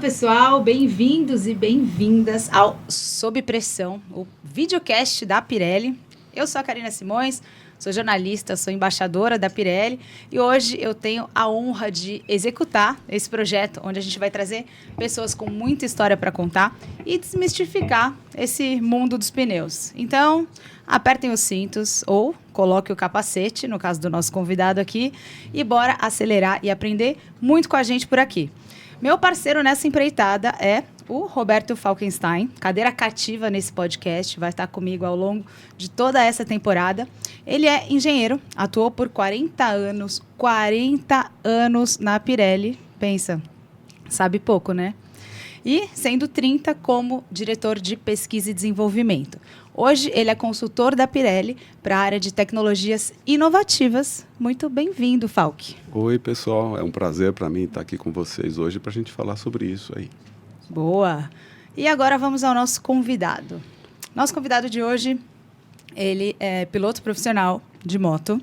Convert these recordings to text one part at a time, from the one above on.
pessoal, bem-vindos e bem-vindas ao Sob Pressão, o videocast da Pirelli. Eu sou a Karina Simões, sou jornalista, sou embaixadora da Pirelli e hoje eu tenho a honra de executar esse projeto onde a gente vai trazer pessoas com muita história para contar e desmistificar esse mundo dos pneus. Então, apertem os cintos ou coloque o capacete, no caso do nosso convidado aqui, e bora acelerar e aprender muito com a gente por aqui. Meu parceiro nessa empreitada é o Roberto Falkenstein, cadeira cativa nesse podcast, vai estar comigo ao longo de toda essa temporada. Ele é engenheiro, atuou por 40 anos na Pirelli, pensa, sabe pouco, né? E sendo 30 como diretor de pesquisa e desenvolvimento. Hoje ele é consultor da Pirelli para a área de tecnologias inovativas. Muito bem-vindo, Falk. Oi, pessoal. É um prazer para mim estar aqui com vocês hoje para a gente falar sobre isso aí. Boa! E agora vamos ao nosso convidado. Nosso convidado de hoje, ele é piloto profissional de moto,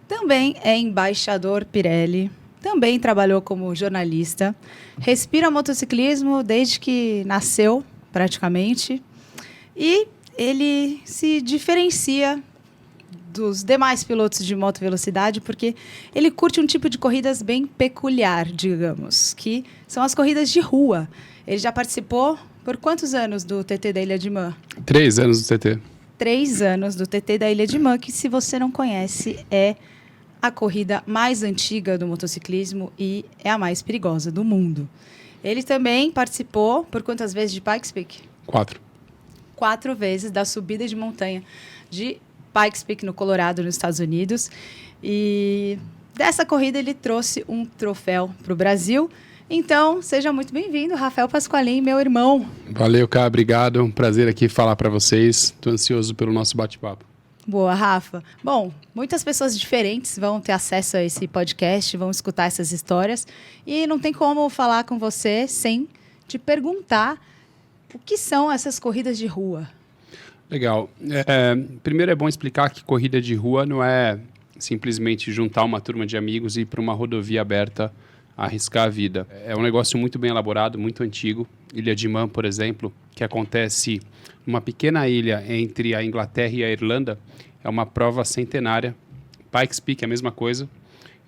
também é embaixador Pirelli, também trabalhou como jornalista, respira motociclismo desde que nasceu, praticamente, e ele se diferencia dos demais pilotos de moto velocidade porque ele curte um tipo de corridas bem peculiar, digamos, que são as corridas de rua. Ele já participou por quantos anos do TT da Ilha de Man? 3 anos do TT. 3 anos do TT da Ilha de Man, que se você não conhece, é a corrida mais antiga do motociclismo e é a mais perigosa do mundo. Ele também participou por quantas vezes de Pikes Peak? 4. 4 vezes da subida de montanha de Pikes Peak, no Colorado, nos Estados Unidos. E dessa corrida ele trouxe um troféu para o Brasil. Então, seja muito bem-vindo, Rafael Pasqualin, meu irmão. Valeu, Cá, obrigado. Um prazer aqui falar para vocês. Estou ansioso pelo nosso bate-papo. Boa, Rafa. Bom, muitas pessoas diferentes vão ter acesso a esse podcast, vão escutar essas histórias. E não tem como falar com você sem te perguntar o que são essas corridas de rua. Legal. Primeiro é bom explicar que corrida de rua não é simplesmente juntar uma turma de amigos e ir para uma rodovia aberta arriscar a vida. É um negócio muito bem elaborado, muito antigo. Ilha de Man, por exemplo, que acontece numa pequena ilha entre a Inglaterra e a Irlanda, é uma prova centenária. Pikes Peak é a mesma coisa.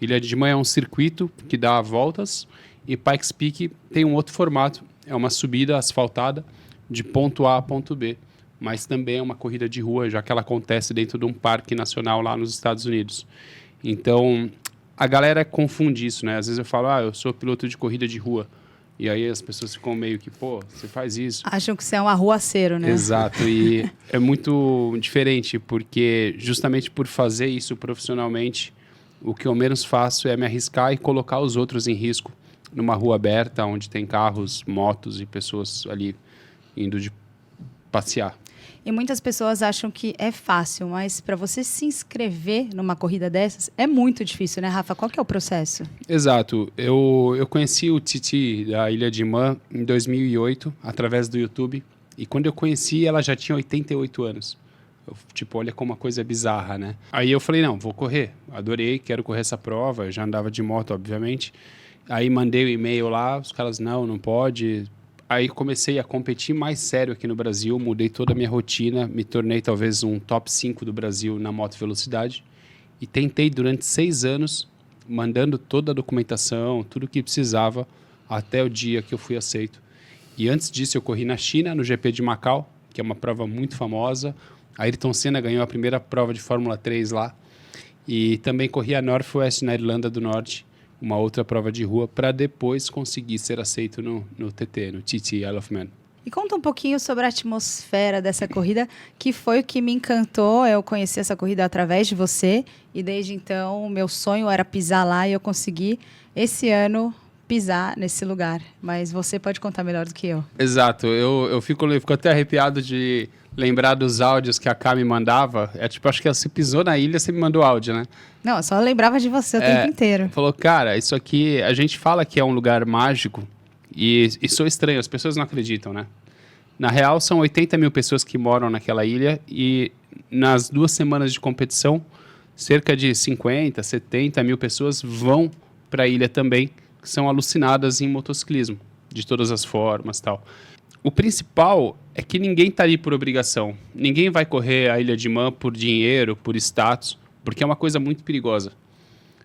Ilha de Man é um circuito que dá voltas e Pikes Peak tem um outro formato. É uma subida asfaltada de ponto A a ponto B, mas também é uma corrida de rua, já que ela acontece dentro de um parque nacional lá nos Estados Unidos. Então, a galera confunde isso, né? Às vezes eu falo, eu sou piloto de corrida de rua. E aí as pessoas ficam meio que, você faz isso. Acham que você é um arruaceiro, né? Exato, e é muito diferente, porque justamente por fazer isso profissionalmente, o que eu menos faço é me arriscar e colocar os outros em risco numa rua aberta, onde tem carros, motos e pessoas ali indo de passear. E muitas pessoas acham que é fácil, mas para você se inscrever numa corrida dessas é muito difícil, né, Rafa? Qual que é o processo? Exato. Eu conheci o TT da Ilha de Man em 2008, através do YouTube. E quando eu conheci, ela já tinha 88 anos. Olha como uma coisa bizarra, né? Aí eu falei, não, vou correr. Adorei, quero correr essa prova. Eu já andava de moto, obviamente. Aí mandei o e-mail lá, os caras, não pode. Aí comecei a competir mais sério aqui no Brasil, mudei toda a minha rotina, me tornei talvez um top 5 do Brasil na moto velocidade e tentei durante 6 anos, mandando toda a documentação, tudo o que precisava, até o dia que eu fui aceito. E antes disso eu corri na China, no GP de Macau, que é uma prova muito famosa. A Ayrton Senna ganhou a primeira prova de Fórmula 3 lá. E também corri a Northwest na Irlanda do Norte, uma outra prova de rua, para depois conseguir ser aceito no TT, no TT Isle of Man. E conta um pouquinho sobre a atmosfera dessa corrida, que foi o que me encantou. Eu conheci essa corrida através de você e desde então o meu sonho era pisar lá e eu consegui esse ano pisar nesse lugar. Mas você pode contar melhor do que eu. Exato. Eu fico até arrepiado de lembrar dos áudios que a Ká me mandava. Acho que você pisou na ilha, você me mandou áudio, né? Não, eu só lembrava de você o tempo inteiro. Falou, cara, isso aqui, a gente fala que é um lugar mágico e sou estranho, as pessoas não acreditam, né? Na real, são 80 mil pessoas que moram naquela ilha e nas 2 semanas de competição, cerca de 50, 70 mil pessoas vão para a ilha também, que são alucinadas em motociclismo. de todas as formas, tal. O principal é que ninguém está ali por obrigação. Ninguém vai correr a Ilha de Man por dinheiro, por status, porque é uma coisa muito perigosa.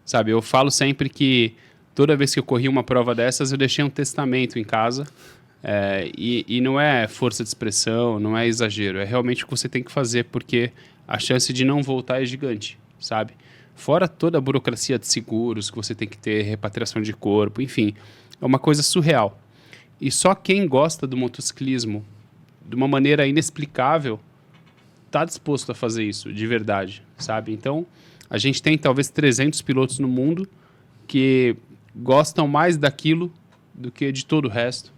Sabe, eu falo sempre que toda vez que eu corri uma prova dessas, eu deixei um testamento em casa. E não é força de expressão, não é exagero. É realmente o que você tem que fazer, porque a chance de não voltar é gigante, sabe? Fora toda a burocracia de seguros que você tem que ter, repatriação de corpo, enfim. É uma coisa surreal. E só quem gosta do motociclismo de uma maneira inexplicável está disposto a fazer isso, de verdade, sabe? Então, a gente tem talvez 300 pilotos no mundo que gostam mais daquilo do que de todo o resto.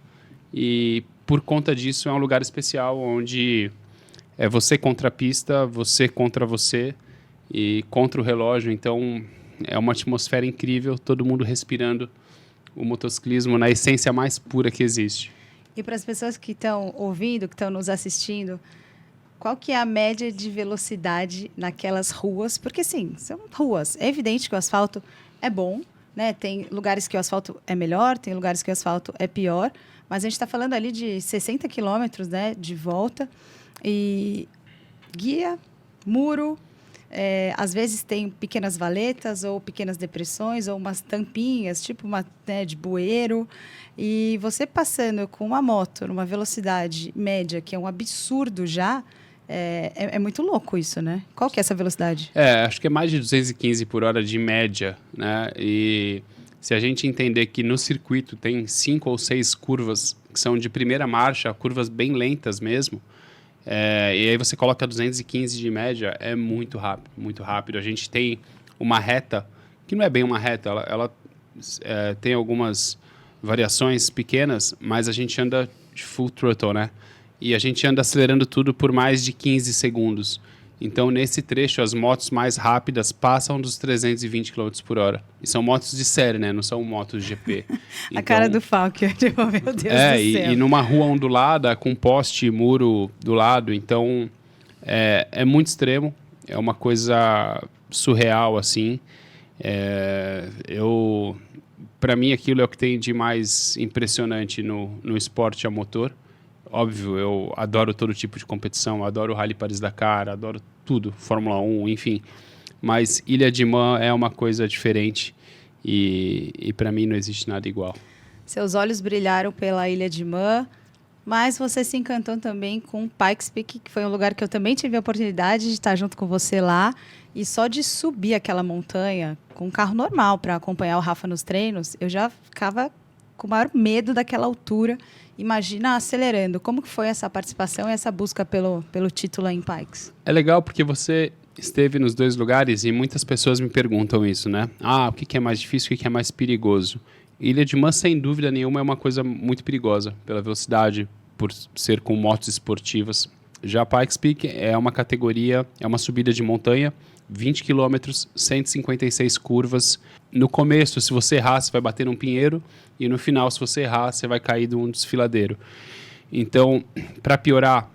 E, por conta disso, é um lugar especial onde é você contra a pista, você contra você e contra o relógio. Então, é uma atmosfera incrível, todo mundo respirando o motociclismo na essência mais pura que existe. E para as pessoas que estão ouvindo, que estão nos assistindo, qual que é a média de velocidade naquelas ruas? Porque, sim, são ruas. É evidente que o asfalto é bom, né? Tem lugares que o asfalto é melhor, tem lugares que o asfalto é pior, mas a gente está falando ali de 60 quilômetros, né, de volta. E guia, muro, às vezes tem pequenas valetas ou pequenas depressões ou umas tampinhas, tipo uma, né, de bueiro. E você passando com uma moto numa velocidade média, que é um absurdo já, é muito louco isso, né? Qual que é essa velocidade? Acho que é mais de 215 por hora de média, né? E se a gente entender que no circuito tem 5 ou 6 curvas que são de primeira marcha, curvas bem lentas mesmo, e aí você coloca 215 de média, é muito rápido, muito rápido. A gente tem uma reta, que não é bem uma reta, ela tem algumas variações pequenas, mas a gente anda de full throttle, né? E a gente anda acelerando tudo por mais de 15 segundos. Então, nesse trecho, as motos mais rápidas passam dos 320 km por hora. E são motos de série, né? Não são motos GP. A cara do Falker, tipo, meu Deus do céu. E numa rua ondulada, com poste, muro do lado. Então, é muito extremo. É uma coisa surreal, assim. Para mim, aquilo é o que tem de mais impressionante no esporte a motor. Óbvio, eu adoro todo tipo de competição, adoro o Rally Paris-Dakar, adoro tudo, Fórmula 1, enfim. Mas Ilha de Man é uma coisa diferente e para mim não existe nada igual. Seus olhos brilharam pela Ilha de Man, mas você se encantou também com Pikes Peak, que foi um lugar que eu também tive a oportunidade de estar junto com você lá. E só de subir aquela montanha com um carro normal para acompanhar o Rafa nos treinos, eu já ficava com o maior medo daquela altura. Imagina acelerando. Como que foi essa participação e essa busca pelo título em Pikes? É legal porque você esteve nos dois lugares e muitas pessoas me perguntam isso, né? O que é mais difícil, o que é mais perigoso? Ilha de Man, sem dúvida nenhuma, é uma coisa muito perigosa, pela velocidade, por ser com motos esportivas. Já Pikes Peak é uma categoria, é uma subida de montanha, 20 quilômetros, 156 curvas. No começo, se você errar, você vai bater num pinheiro. E no final, se você errar, você vai cair de um desfiladeiro. Então, para piorar,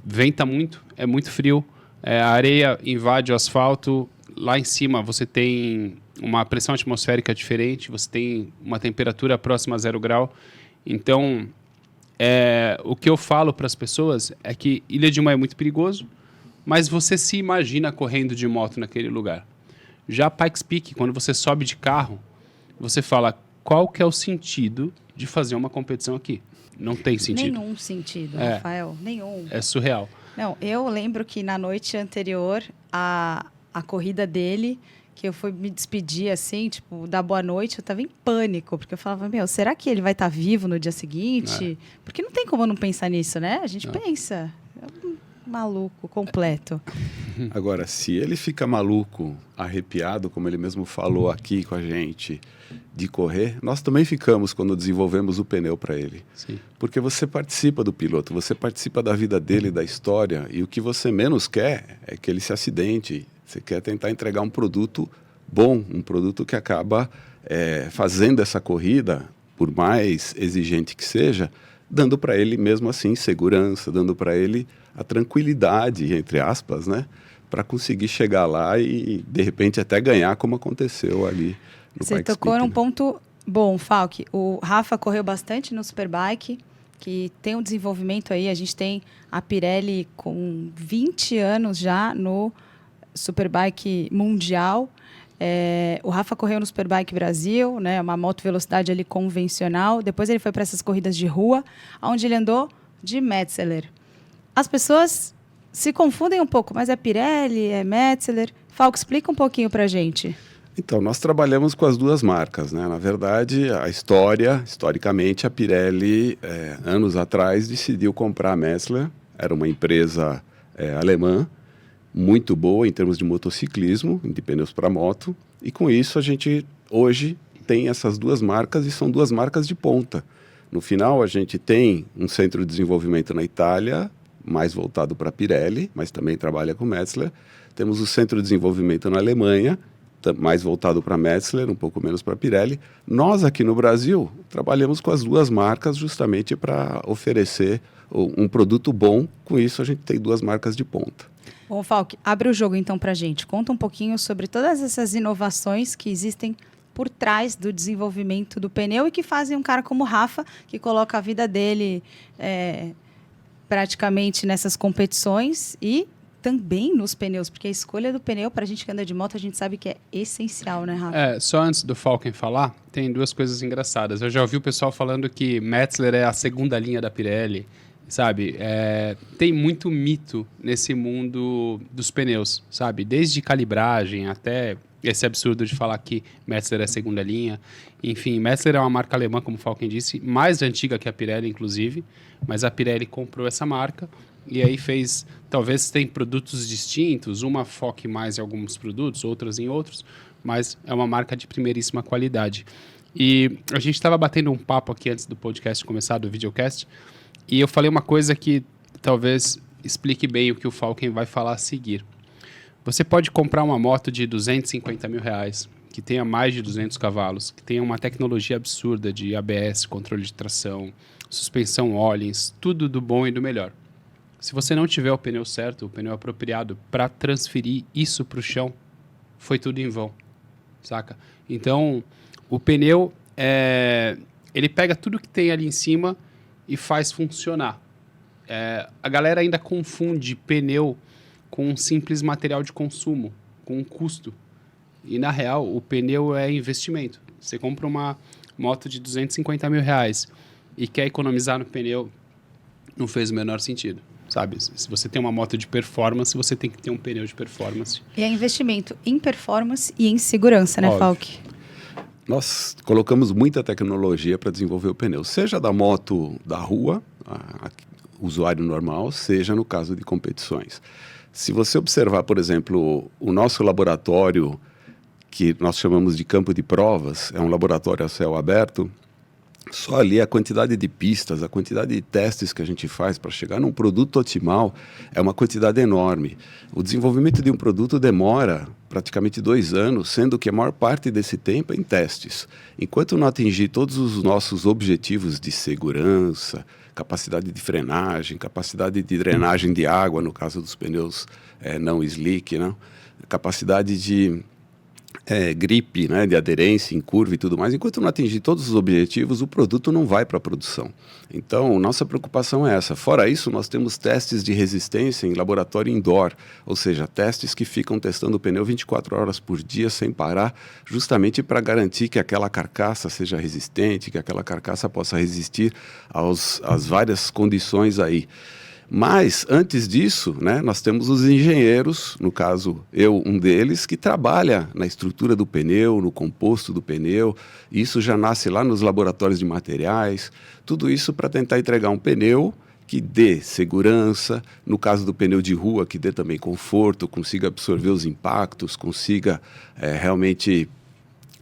venta muito, é muito frio. A areia invade o asfalto. Lá em cima, você tem uma pressão atmosférica diferente. Você tem uma temperatura próxima a 0 grau. Então, o que eu falo para as pessoas é que Ilha de Man é muito perigoso, mas você se imagina correndo de moto naquele lugar. Já Pikes Peak, quando você sobe de carro, você fala, qual que é o sentido de fazer uma competição aqui? Não tem sentido. Nenhum sentido, Rafael, nenhum. É surreal. Não, eu lembro que na noite anterior à corrida dele, que eu fui me despedir, assim, tipo, dar boa noite, eu tava em pânico, porque eu falava, será que ele vai estar vivo no dia seguinte? Porque não tem como não pensar nisso, né? A gente pensa. Maluco, completo. Agora, se ele fica maluco, arrepiado, como ele mesmo falou aqui com a gente, de correr, nós também ficamos quando desenvolvemos o pneu para ele. Sim. Porque você participa do piloto, você participa da vida dele, da história, e o que você menos quer é que ele se acidente. Você quer tentar entregar um produto bom, um produto que acaba fazendo essa corrida, por mais exigente que seja, dando para ele mesmo assim segurança, dando para ele a tranquilidade, entre aspas, né, para conseguir chegar lá e de repente até ganhar, como aconteceu ali no Pikes Peak. Você tocou num ponto Bom, Falk, o Rafa correu bastante no Superbike, que tem um desenvolvimento aí. A gente tem a Pirelli com 20 anos já no Superbike mundial. O Rafa correu no Superbike Brasil, né, uma moto velocidade ali convencional. Depois ele foi para essas corridas de rua, onde ele andou de Metzeler. As pessoas se confundem um pouco, mas é Pirelli, é Metzeler. Falk, explica um pouquinho para a gente. Então, nós trabalhamos com as duas marcas, né? Na verdade, historicamente, a Pirelli, anos atrás, decidiu comprar a Metzeler. Era uma empresa alemã, muito boa em termos de motociclismo, de pneus para moto. E com isso, a gente hoje tem essas duas marcas e são duas marcas de ponta. No final, a gente tem um centro de desenvolvimento na Itália, mais voltado para a Pirelli, mas também trabalha com Metzeler. Temos o centro de desenvolvimento na Alemanha, mais voltado para Metzeler, um pouco menos para Pirelli. Nós aqui no Brasil trabalhamos com as duas marcas justamente para oferecer um produto bom. Com isso a gente tem duas marcas de ponta. Bom, Falk, abre o jogo então para a gente. Conta um pouquinho sobre todas essas inovações que existem por trás do desenvolvimento do pneu e que fazem um cara como o Rafa, que coloca a vida dele praticamente nessas competições e também nos pneus, porque a escolha do pneu para a gente que anda de moto, a gente sabe que é essencial, né, Rafa? Só antes do Falken falar, tem duas coisas engraçadas. Eu já ouvi o pessoal falando que Metzeler é a segunda linha da Pirelli, sabe? Tem muito mito nesse mundo dos pneus, sabe? Desde calibragem até esse absurdo de falar que Metzeler é a segunda linha. Enfim, Metzeler é uma marca alemã, como o Falken disse, mais antiga que a Pirelli, inclusive, mas a Pirelli comprou essa marca. E aí talvez tem produtos distintos, uma foque mais em alguns produtos, outras em outros, mas é uma marca de primeiríssima qualidade. E a gente estava batendo um papo aqui antes do podcast começar, do videocast, e eu falei uma coisa que talvez explique bem o que o Falken vai falar a seguir. Você pode comprar uma moto de 250 mil reais, que tenha mais de 200 cavalos, que tenha uma tecnologia absurda de ABS, controle de tração, suspensão Öhlins, tudo do bom e do melhor. Se você não tiver o pneu certo, o pneu apropriado para transferir isso para o chão, foi tudo em vão, saca? Então, o pneu, ele pega tudo que tem ali em cima e faz funcionar. A galera ainda confunde pneu com um simples material de consumo, com um custo. E, na real, o pneu é investimento. Você compra uma moto de 250 mil reais e quer economizar no pneu, não fez o menor sentido. Sabe? Se você tem uma moto de performance, você tem que ter um pneu de performance. E é investimento em performance e em segurança, né, Falk? Nós colocamos muita tecnologia para desenvolver o pneu, seja da moto da rua, usuário normal, seja no caso de competições. Se você observar, por exemplo, o nosso laboratório, que nós chamamos de campo de provas, é um laboratório a céu aberto. Só ali a quantidade de pistas, a quantidade de testes que a gente faz para chegar num produto otimal é uma quantidade enorme. O desenvolvimento de um produto demora praticamente 2 anos, sendo que a maior parte desse tempo é em testes. Enquanto não atingir todos os nossos objetivos de segurança, capacidade de frenagem, capacidade de drenagem de água, no caso dos pneus não slick, né? Capacidade de gripe, né, de aderência em curva e tudo mais, enquanto não atingir todos os objetivos, o produto não vai para a produção. Então, nossa preocupação é essa. Fora isso, nós temos testes de resistência em laboratório indoor, ou seja, testes que ficam testando o pneu 24 horas por dia sem parar, justamente para garantir que aquela carcaça seja resistente, que aquela carcaça possa resistir às várias condições aí. Mas, antes disso, né, nós temos os engenheiros, no caso, eu, um deles, que trabalha na estrutura do pneu, no composto do pneu. Isso já nasce lá nos laboratórios de materiais. Tudo isso para tentar entregar um pneu que dê segurança, no caso do pneu de rua, que dê também conforto, consiga absorver os impactos, consiga realmente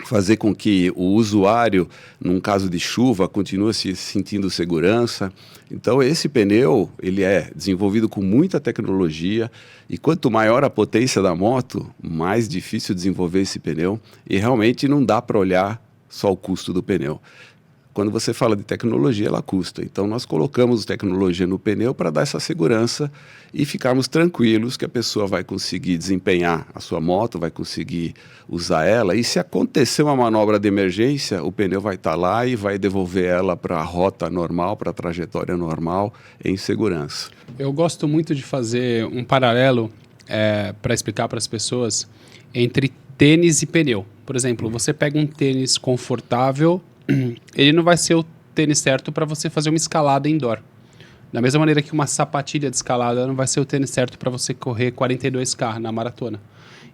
fazer com que o usuário, num caso de chuva, continue se sentindo segurança. Então, esse pneu, ele é desenvolvido com muita tecnologia e quanto maior a potência da moto, mais difícil desenvolver esse pneu e realmente não dá para olhar só o custo do pneu. quando você fala de tecnologia, ela custa. Então, nós colocamos tecnologia no pneu para dar essa segurança e ficarmos tranquilos que a pessoa vai conseguir desempenhar a sua moto, vai conseguir usar ela. E se acontecer uma manobra de emergência, o pneu vai estar lá e vai devolver ela para a rota normal, para a trajetória normal, em segurança. Eu gosto muito de fazer um paralelo para explicar para as pessoas entre tênis e pneu. Por exemplo, você pega um tênis confortável, ele não vai ser o tênis certo para você fazer uma escalada indoor. Da mesma maneira que uma sapatilha de escalada não vai ser o tênis certo para você correr 42K na maratona.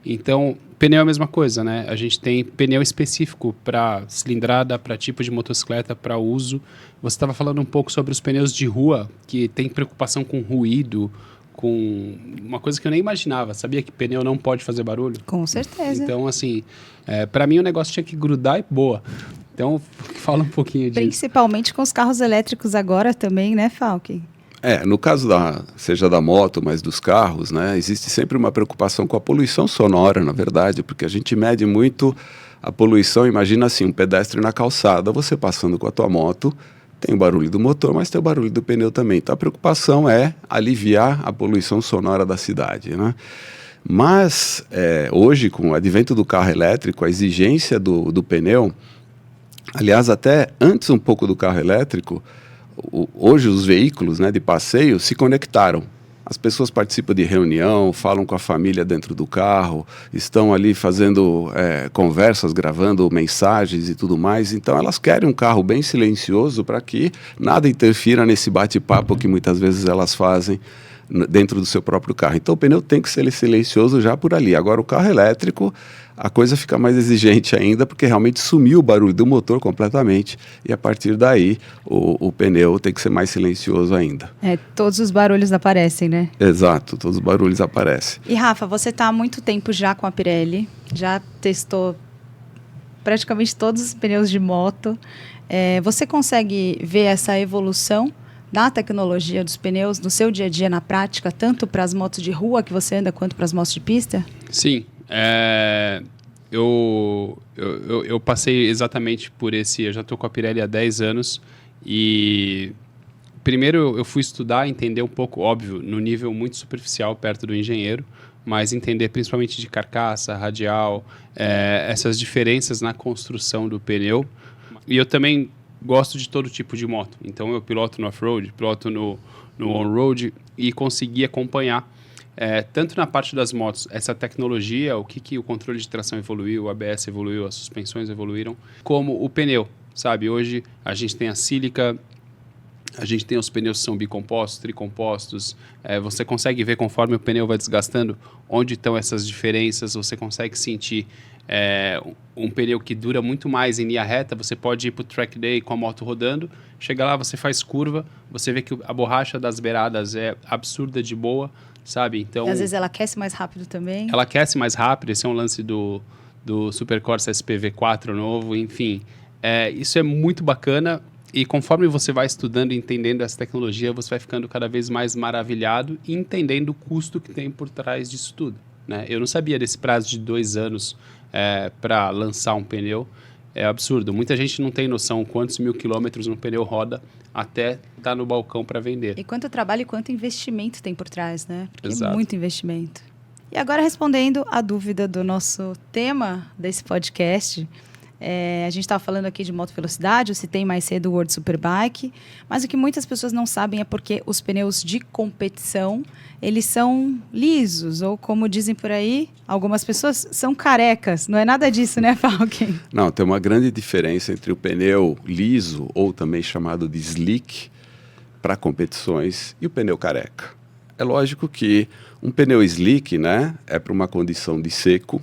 Então, pneu é a mesma coisa, né? A gente tem pneu específico para cilindrada, para tipo de motocicleta, para uso. Você estava falando um pouco sobre os pneus de rua, que tem preocupação com ruído, com uma coisa que eu nem imaginava. Sabia que pneu não pode fazer barulho? Com certeza. Então, assim, para mim o negócio tinha que grudar e boa. Então, fala um pouquinho disso. Principalmente com os carros elétricos agora também, né, Falken? No caso seja da moto, mas dos carros, né, existe sempre uma preocupação com a poluição sonora, na verdade, porque a gente mede muito a poluição. Imagina assim, um pedestre na calçada, você passando com a tua moto, tem o barulho do motor, mas tem o barulho do pneu também. Então a preocupação é aliviar a poluição sonora da cidade, né? Mas hoje, com o advento do carro elétrico, a exigência do pneu, aliás, até antes um pouco do carro elétrico, hoje os veículos, né, de passeio se conectaram. As pessoas participam de reunião, falam com a família dentro do carro, estão ali fazendo conversas, gravando mensagens e tudo mais. Então elas querem um carro bem silencioso para que nada interfira nesse bate-papo que muitas vezes elas fazem dentro do seu próprio carro. Então o pneu tem que ser silencioso já por ali. Agora o carro elétrico, a coisa fica mais exigente ainda, porque realmente sumiu o barulho do motor completamente e a partir daí o pneu tem que ser mais silencioso ainda. Todos os barulhos aparecem, né? Exato, todos os barulhos aparecem. E Rafa, você está há muito tempo já com a Pirelli, já testou praticamente todos os pneus de moto. Você consegue ver essa evolução da tecnologia dos pneus no seu dia a dia, na prática, tanto para as motos de rua que você anda, quanto para as motos de pista? Sim. Eu passei exatamente por eu já estou com a Pirelli há 10 anos e primeiro eu fui estudar, entender um pouco, óbvio, no nível muito superficial, perto do engenheiro, mas entender principalmente de carcaça, radial, essas diferenças na construção do pneu. E eu também gosto de todo tipo de moto, então eu piloto no off-road, piloto no on-road e consegui acompanhar tanto na parte das motos, essa tecnologia, o que o controle de tração evoluiu, o ABS evoluiu, as suspensões evoluíram, como o pneu, sabe? Hoje a gente tem a sílica, a gente tem os pneus que são bicompostos, tricompostos, você consegue ver conforme o pneu vai desgastando onde estão essas diferenças, você consegue sentir um pneu que dura muito mais em linha reta, você pode ir para o track day com a moto rodando, chega lá, você faz curva, você vê que a borracha das beiradas é absurda de boa, sabe? Então, e às vezes ela aquece mais rápido também. Ela aquece mais rápido, esse é um lance do Super Corsa SPV4 novo, enfim. Isso é muito bacana e conforme você vai estudando e entendendo essa tecnologia, você vai ficando cada vez mais maravilhado e entendendo o custo que tem por trás disso tudo, né? Eu não sabia desse prazo de 2 anos para lançar um pneu. É absurdo. Muita gente não tem noção quantos 1000 quilômetros um pneu roda até estar no balcão para vender. E quanto trabalho e quanto investimento tem por trás, né? Porque Exato. É muito investimento. E agora, respondendo a dúvida do nosso tema desse podcast, a gente estava falando aqui de moto velocidade, eu citei mais cedo o World Superbike, mas o que muitas pessoas não sabem é porque os pneus de competição, eles são lisos, ou como dizem por aí, algumas pessoas são carecas. Não é nada disso, né, Falken? Não, tem uma grande diferença entre o pneu liso, ou também chamado de slick, para competições, e o pneu careca. É lógico que um pneu slick, né, é para uma condição de seco,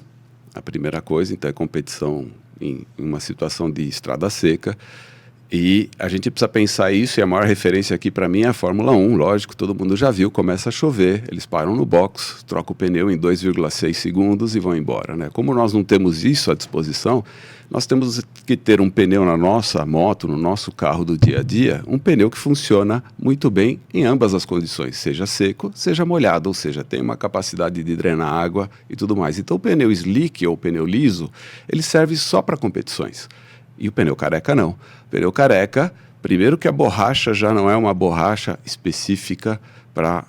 a primeira coisa, então é competição em uma situação de estrada seca, e a gente precisa pensar isso, e a maior referência aqui para mim é a Fórmula 1, lógico, todo mundo já viu, começa a chover, eles param no box, trocam o pneu em 2,6 segundos e vão embora, né? Como nós não temos isso à disposição, nós temos que ter um pneu na nossa moto, no nosso carro do dia a dia, um pneu que funciona muito bem em ambas as condições, seja seco, seja molhado, ou seja, tem uma capacidade de drenar água e tudo mais. Então o pneu slick ou pneu liso, ele serve só para competições. E o pneu careca não. O pneu careca, primeiro que a borracha já não é uma borracha específica para,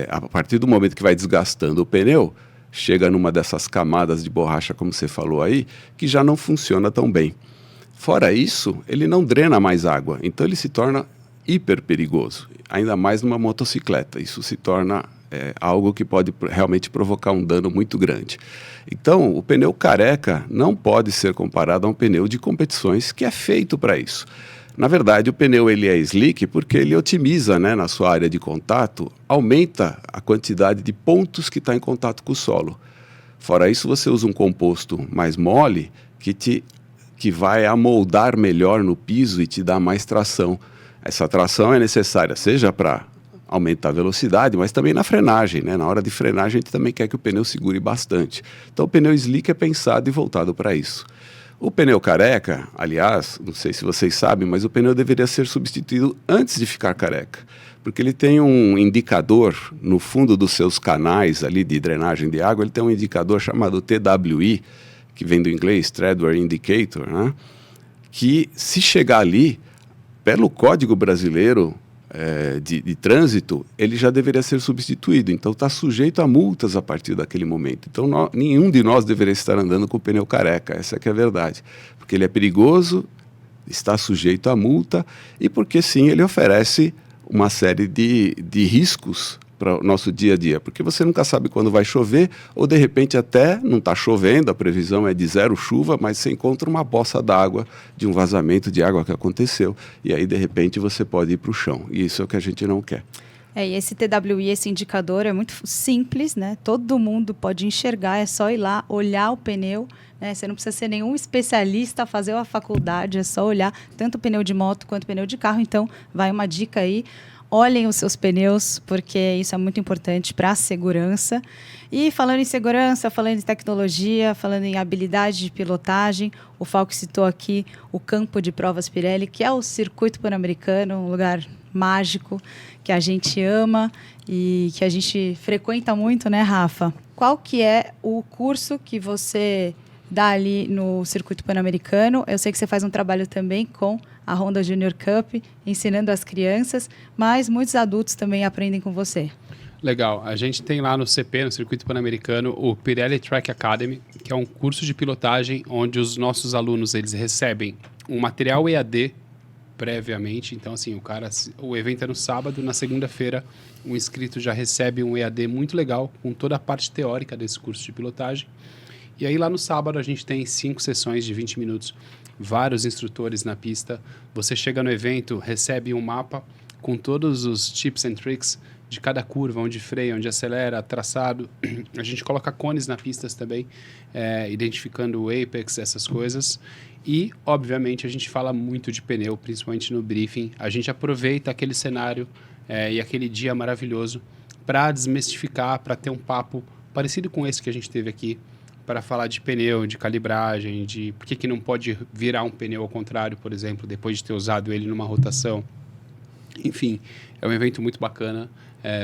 a partir do momento que vai desgastando o pneu, chega numa dessas camadas de borracha, como você falou aí, que já não funciona tão bem. Fora isso, ele não drena mais água, então ele se torna hiper perigoso, ainda mais numa motocicleta. Isso se torna algo que pode realmente provocar um dano muito grande. Então, o pneu careca não pode ser comparado a um pneu de competições que é feito para isso. Na verdade, o pneu ele é slick porque ele otimiza, né, na sua área de contato, aumenta a quantidade de pontos que está em contato com o solo. Fora isso, você usa um composto mais mole que vai amoldar melhor no piso e te dá mais tração. Essa tração é necessária, seja para aumentar a velocidade, mas também na frenagem, né? Na hora de frenagem, a gente também quer que o pneu segure bastante. Então, o pneu slick é pensado e voltado para isso. O pneu careca, aliás, não sei se vocês sabem, mas o pneu deveria ser substituído antes de ficar careca, porque ele tem um indicador no fundo dos seus canais ali de drenagem de água, ele tem um indicador chamado TWI, que vem do inglês, Tread Wear Indicator, né? Que se chegar ali, pelo Código Brasileiro de Trânsito, ele já deveria ser substituído. Então está sujeito a multas a partir daquele momento. Então nenhum de nós deveria estar andando com o pneu careca, essa que é a verdade. Porque ele é perigoso, está sujeito a multa e porque sim, ele oferece uma série de riscos para o nosso dia a dia, porque você nunca sabe quando vai chover, ou de repente até não está chovendo, a previsão é de 0 chuva, mas você encontra uma poça d'água de um vazamento de água que aconteceu, e aí de repente você pode ir para o chão, e isso é o que a gente não quer. E esse TWI, esse indicador é muito simples, né? Todo mundo pode enxergar, é só ir lá, olhar o pneu, né? Você não precisa ser nenhum especialista, fazer uma faculdade, é só olhar tanto o pneu de moto quanto o pneu de carro. Então, vai uma dica aí. Olhem os seus pneus, porque isso é muito importante para a segurança. E falando em segurança, falando em tecnologia, falando em habilidade de pilotagem, o Falco citou aqui o campo de provas Pirelli, que é o Circuito Pan-Americano, um lugar mágico que a gente ama e que a gente frequenta muito, né, Rafa? Qual que é o curso que você dá ali no Circuito Pan-Americano? Eu sei que você faz um trabalho também com a Honda Junior Cup, ensinando as crianças, mas muitos adultos também aprendem com você. Legal. A gente tem lá no CP, no Circuito Pan-Americano, o Pirelli Track Academy, que é um curso de pilotagem onde os nossos alunos eles recebem um material EAD previamente. Então, assim, o evento é no sábado, na segunda-feira o inscrito já recebe um EAD muito legal, com toda a parte teórica desse curso de pilotagem. E aí lá no sábado a gente tem 5 sessões de 20 minutos, vários instrutores na pista. Você chega no evento, recebe um mapa com todos os tips and tricks de cada curva, onde freia, onde acelera, traçado. A gente coloca cones na pista também, identificando o apex, essas coisas. E, obviamente, a gente fala muito de pneu, principalmente no briefing. A gente aproveita aquele cenário e aquele dia maravilhoso para desmistificar, para ter um papo parecido com esse que a gente teve aqui, para falar de pneu, de calibragem, de por que não pode virar um pneu ao contrário, por exemplo, depois de ter usado ele numa rotação. Enfim, é um evento muito bacana,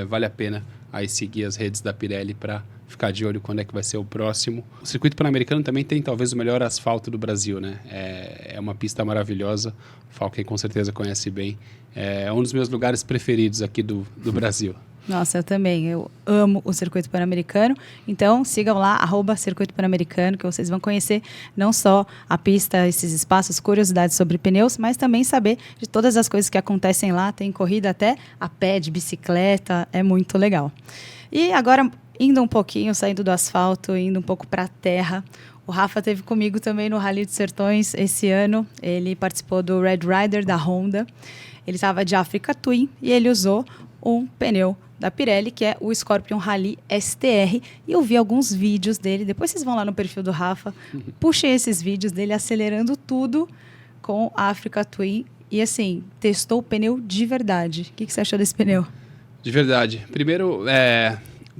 vale a pena aí seguir as redes da Pirelli para ficar de olho quando é que vai ser o próximo. O Circuito Pan-Americano também tem talvez o melhor asfalto do Brasil, né? É uma pista maravilhosa, o Falken com certeza conhece bem. É um dos meus lugares preferidos aqui do Brasil. Nossa, eu também. Eu amo o Circuito Pan-Americano. Então, sigam lá, @Circuito Pan-Americano, que vocês vão conhecer não só a pista, esses espaços, curiosidades sobre pneus, mas também saber de todas as coisas que acontecem lá. Tem corrida até a pé, de bicicleta. É muito legal. E agora, indo um pouquinho, saindo do asfalto, indo um pouco para a terra, o Rafa esteve comigo também no Rally dos Sertões esse ano. Ele participou do Red Rider da Honda. Ele estava de Africa Twin e ele usou um pneu da Pirelli, que é o Scorpion Rally STR, e eu vi alguns vídeos dele, depois vocês vão lá no perfil do Rafa, puxem esses vídeos dele acelerando tudo com a Africa Twin, e assim, testou o pneu de verdade. O que você achou desse pneu? De verdade. Primeiro,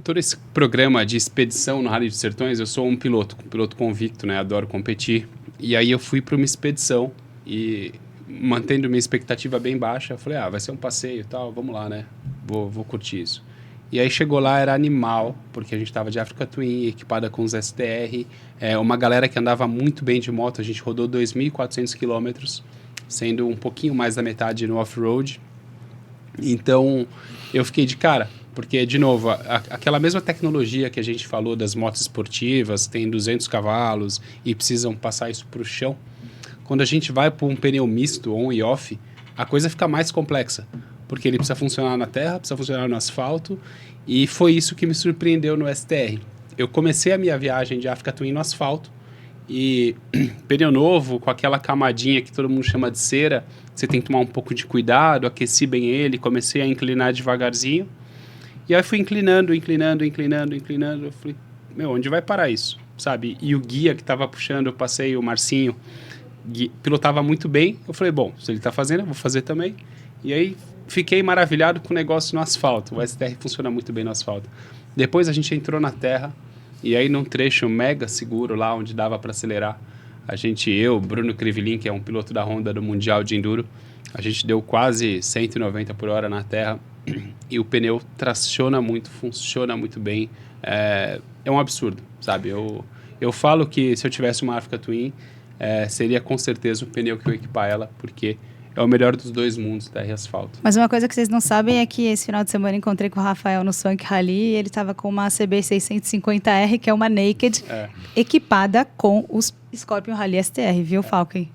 todo esse programa de expedição no Rally dos Sertões, eu sou um piloto convicto, né? Adoro competir, e aí eu fui para uma expedição, e mantendo minha expectativa bem baixa, eu falei, vai ser um passeio e tal, vamos lá, né? Vou curtir isso. E aí chegou lá, era animal, porque a gente estava de Africa Twin, equipada com os STR. Uma galera que andava muito bem de moto, a gente rodou 2.400 quilômetros, sendo um pouquinho mais da metade no off-road. Então, eu fiquei de cara, porque, de novo, aquela mesma tecnologia que a gente falou das motos esportivas, tem 200 cavalos e precisam passar isso para o chão. Quando a gente vai para um pneu misto, on e off, a coisa fica mais complexa, porque ele precisa funcionar na terra, precisa funcionar no asfalto, e foi isso que me surpreendeu no STR. Eu comecei a minha viagem de Africa Twin no asfalto, e pneu novo, com aquela camadinha que todo mundo chama de cera, você tem que tomar um pouco de cuidado, aqueci bem ele, comecei a inclinar devagarzinho, e aí fui inclinando, eu falei, onde vai parar isso, sabe? E o guia que estava puxando, eu passei o Marcinho, pilotava muito bem, eu falei, bom, se ele está fazendo, eu vou fazer também. E aí fiquei maravilhado com o negócio no asfalto, o STR funciona muito bem no asfalto. Depois a gente entrou na terra, e aí num trecho mega seguro lá, onde dava para acelerar, Bruno Krivelin, que é um piloto da Honda do Mundial de Enduro, a gente deu quase 190 por hora na terra, e o pneu traciona muito, funciona muito bem, é um absurdo, sabe? Eu falo que se eu tivesse uma Africa Twin, seria com certeza o pneu que eu equipar ela, porque é o melhor dos dois mundos, terra e asfalto. Mas uma coisa que vocês não sabem é que esse final de semana encontrei com o Rafael no Swank Rally e ele estava com uma CB 650R, que é uma Naked, equipada com os Scorpion Rally STR, viu, Falken?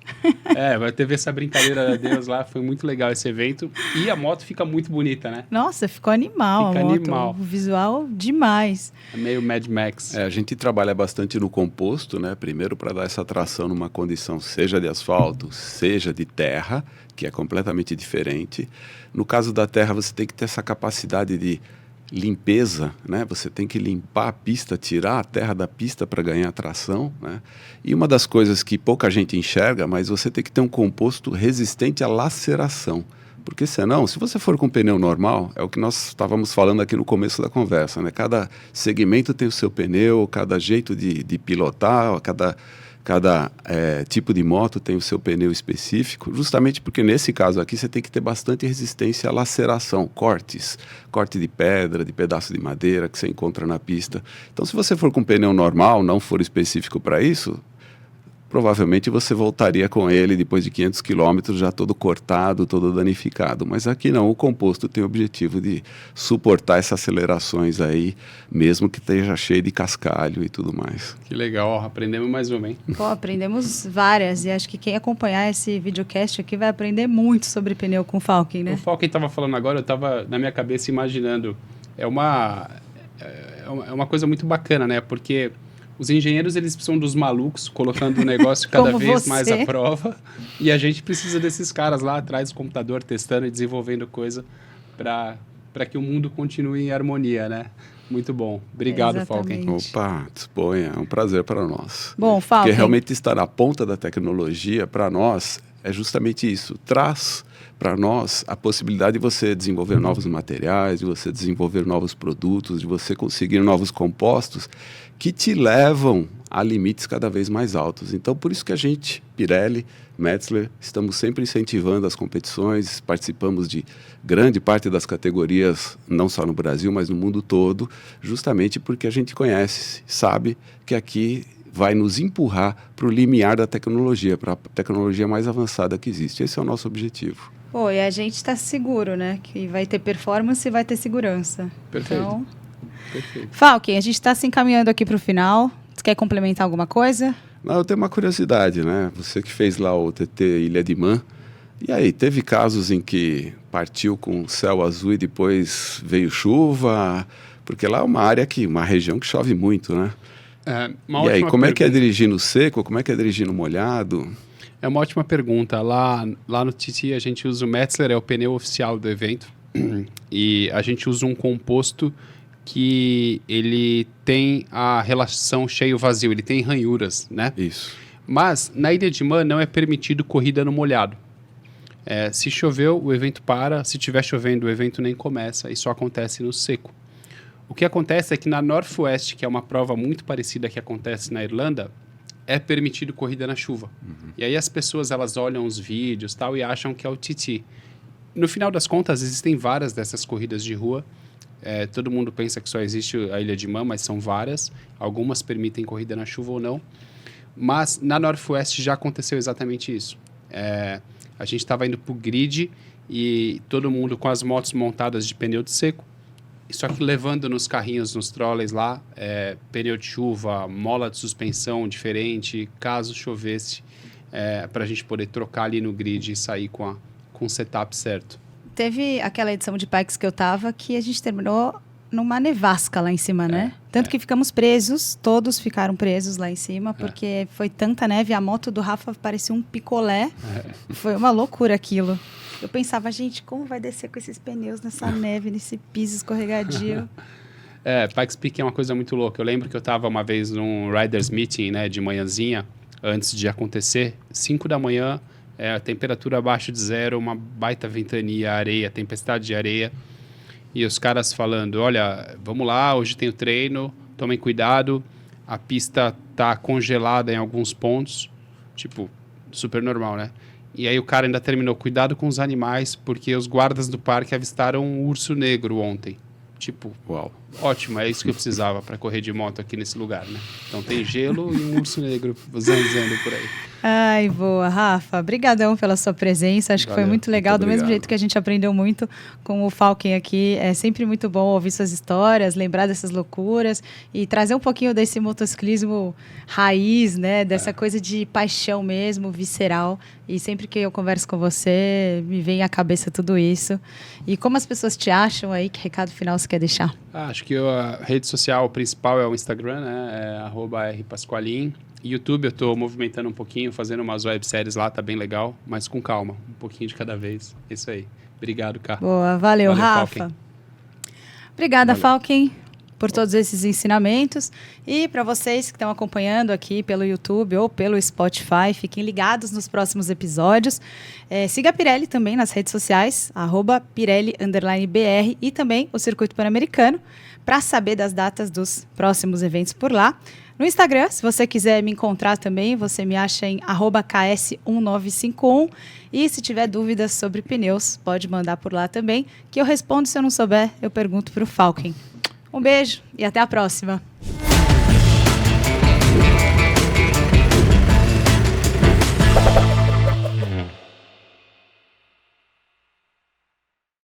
Vai ter essa brincadeira da Deus lá, foi muito legal esse evento. E a moto fica muito bonita, né? Nossa, ficou animal a moto. Animal. O visual demais. É meio Mad Max. A gente trabalha bastante no composto, né? Primeiro para dar essa tração numa condição seja de asfalto, seja de terra, que é completamente diferente. No caso da terra, você tem que ter essa capacidade de limpeza, né? Você tem que limpar a pista, tirar a terra da pista para ganhar tração, né? E uma das coisas que pouca gente enxerga, mas você tem que ter um composto resistente à laceração. Porque senão, se você for com pneu normal, é o que nós estávamos falando aqui no começo da conversa, né? Cada segmento tem o seu pneu, cada jeito de pilotar, cada tipo de moto tem o seu pneu específico, justamente porque nesse caso aqui você tem que ter bastante resistência à laceração, corte de pedra, de pedaço de madeira que você encontra na pista. Então, se você for com pneu normal, não for específico para isso, provavelmente você voltaria com ele depois de 500 quilômetros já todo cortado, todo danificado. Mas aqui não, o composto tem o objetivo de suportar essas acelerações aí, mesmo que esteja cheio de cascalho e tudo mais. Que legal, aprendemos mais uma, hein? Pô, aprendemos várias, e acho que quem acompanhar esse videocast aqui vai aprender muito sobre pneu com o Falken, né? O Falken estava falando agora, eu estava na minha cabeça imaginando, é uma coisa muito bacana, né? Porque os engenheiros, eles precisam dos malucos, colocando o negócio cada vez mais à prova. E a gente precisa desses caras lá atrás do computador, testando e desenvolvendo coisa para que o mundo continue em harmonia, né? Muito bom. Obrigado, Falken. Opa, disponha. É um prazer para nós. Bom, Falken. Porque realmente estar na ponta da tecnologia, para nós, é justamente isso. Traz para nós a possibilidade de você desenvolver novos materiais, de você desenvolver novos produtos, de você conseguir novos compostos que te levam a limites cada vez mais altos. Então, por isso que a gente, Pirelli, Metzeler, estamos sempre incentivando as competições, participamos de grande parte das categorias, não só no Brasil, mas no mundo todo, justamente porque a gente conhece, sabe que aqui vai nos empurrar para o limiar da tecnologia, para a tecnologia mais avançada que existe. Esse é o nosso objetivo. Pô, e a gente está seguro, né? Que vai ter performance e vai ter segurança. Perfeito. Então, perfeito. Falken, a gente está se encaminhando aqui para o final. Você quer complementar alguma coisa? Não, eu tenho uma curiosidade, né? Você que fez lá o TT Ilha de Man, e aí, teve casos em que partiu com céu azul e depois veio chuva? Porque lá é uma região que chove muito, né? E aí, como é que é dirigir no seco? Como é que é dirigir no molhado? É uma ótima pergunta. Lá no TT a gente usa o Metzeler, é o pneu oficial do evento. E a gente usa um composto que ele tem a relação cheio-vazio, ele tem ranhuras, né? Isso. Mas na Ilha de Man não é permitido corrida no molhado. Se choveu, o evento para. Se estiver chovendo, o evento nem começa e só acontece no seco. O que acontece é que na Northwest, que é uma prova muito parecida que acontece na Irlanda, é permitido corrida na chuva. Uhum. E aí as pessoas elas olham os vídeos tal, e acham que é o TT. No final das contas, existem várias dessas corridas de rua Todo mundo pensa que só existe a Ilha de Man, mas são várias. Algumas permitem corrida na chuva ou não. Mas na Northwest já aconteceu exatamente isso. A gente estava indo para o grid e todo mundo com as motos montadas de pneu de seco. Só que levando nos carrinhos, nos trolleys lá, pneu de chuva, mola de suspensão diferente, caso chovesse, para a gente poder trocar ali no grid e sair com o setup certo. Teve aquela edição de Pikes que eu tava que a gente terminou numa nevasca lá em cima, né? Tanto que ficamos presos, todos ficaram presos lá em cima, porque foi tanta neve, a moto do Rafa parecia um picolé. Foi uma loucura aquilo. Eu pensava, gente, como vai descer com esses pneus nessa neve, nesse piso escorregadio? Pikes Peak é uma coisa muito louca. Eu lembro que eu estava uma vez num Riders Meeting, né, de manhãzinha, antes de acontecer, 5 da manhã, a temperatura abaixo de zero, uma baita ventania, areia, tempestade de areia. E os caras falando, olha, vamos lá, hoje tem o treino, tomem cuidado, a pista tá congelada em alguns pontos, tipo, super normal, né? E aí o cara ainda terminou, cuidado com os animais, porque os guardas do parque avistaram um urso negro ontem. Tipo, Uau. Ótimo, é isso que eu precisava para correr de moto aqui nesse lugar, né? Então tem gelo e um urso negro zanzando por aí. Ai, boa, Rafa. Obrigadão pela sua presença. Acho que foi muito legal, do mesmo jeito que a gente aprendeu muito com o Falken aqui. É sempre muito bom ouvir suas histórias, lembrar dessas loucuras e trazer um pouquinho desse motociclismo raiz, né? Dessa coisa de paixão mesmo, visceral. E sempre que eu converso com você, me vem à cabeça tudo isso. E como as pessoas te acham aí? Que recado final você quer deixar? Acho que a rede social principal é o Instagram, né? @rpasqualin. YouTube eu estou movimentando um pouquinho, fazendo umas webséries lá, tá bem legal, mas com calma, um pouquinho de cada vez. Isso aí. Obrigado, Cá. Boa, valeu Rafa. Falken. Obrigada, Falken, por todos esses ensinamentos. E para vocês que estão acompanhando aqui pelo YouTube ou pelo Spotify, fiquem ligados nos próximos episódios. Siga a Pirelli também nas redes sociais, @Pirelli_BR e também o Circuito Pan-Americano, para saber das datas dos próximos eventos por lá. No Instagram, se você quiser me encontrar também, você me acha em @ks1951. E se tiver dúvidas sobre pneus, pode mandar por lá também, que eu respondo. Se eu não souber, eu pergunto para o Falken. Um beijo e até a próxima.